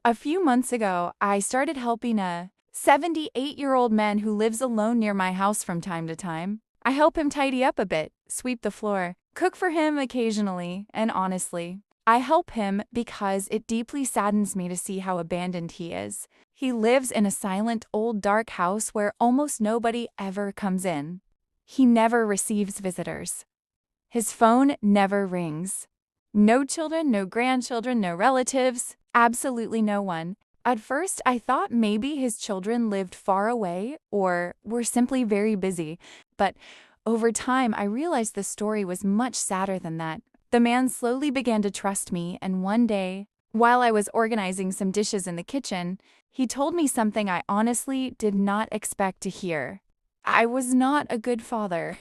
A few months ago, I started helping a 78-year-old man who lives alone near my house from time to time. I help him tidy up a bit, sweep the floor, cook for him occasionally, and honestly, I help him because it deeply saddens me to see how abandoned he is. He lives in a silent, old, dark house where almost nobody ever comes in. He never receives visitors. His phone never rings. No children, no grandchildren, no relatives, absolutely no one. At first, I thought maybe his children lived far away or were simply very busy, but over time I realized the story was much sadder than that. The man slowly began to trust me, and one day, while I was organizing some dishes in the kitchen, he told me something I honestly did not expect to hear. I was not a good father.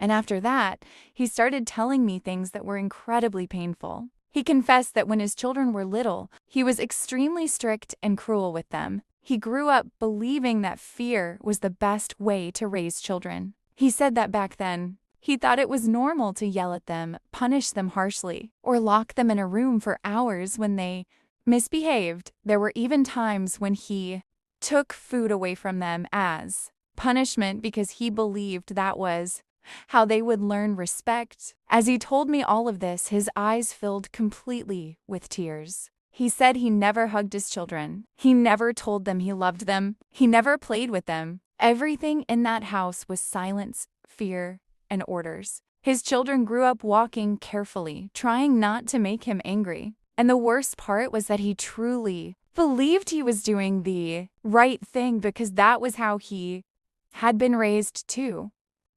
And after that, he started telling me things that were incredibly painful. He confessed that when his children were little, he was extremely strict and cruel with them. He grew up believing that fear was the best way to raise children. He said that back then, he thought it was normal to yell at them, punish them harshly, or lock them in a room for hours when they misbehaved. There were even times when he took food away from them as punishment because he believed that was how they would learn respect. As he told me all of this, his eyes filled completely with tears. He said he never hugged his children. He never told them he loved them. He never played with them. Everything in that house was silence, fear, and orders. His children grew up walking carefully, trying not to make him angry. And the worst part was that he truly believed he was doing the right thing because that was how he had been raised too.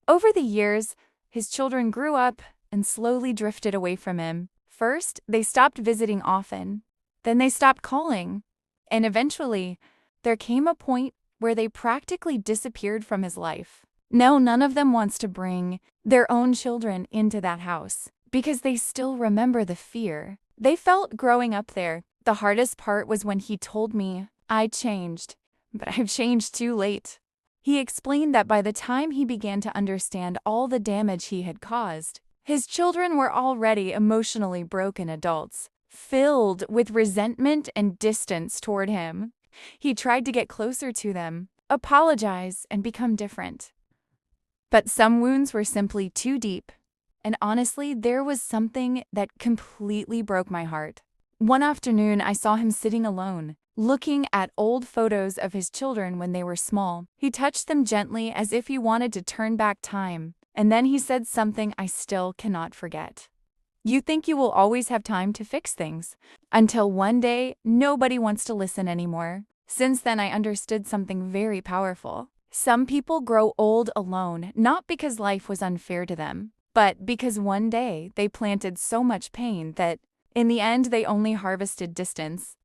Over the years, his children grew up and slowly drifted away from him. First, they stopped visiting often. Then they stopped calling. And eventually, there came a point where they practically disappeared from his life. Now, none of them wants to bring their own children into that house because they still remember the fear they felt growing up there. The hardest part was when he told me, "I changed, but I've changed too late." He explained that by the time he began to understand all the damage he had caused, his children were already emotionally broken adults, filled with resentment and distance toward him. He tried to get closer to them, apologize, and become different. But some wounds were simply too deep, and honestly, there was something that completely broke my heart. One afternoon, I saw him sitting alone, looking at old photos of his children when they were small. He touched them gently as if he wanted to turn back time, and then he said something I still cannot forget. "You think you will always have time to fix things, until one day nobody wants to listen anymore." Since then, I understood something very powerful. Some people grow old alone, not because life was unfair to them, but because one day they planted so much pain that in the end, they only harvested distance.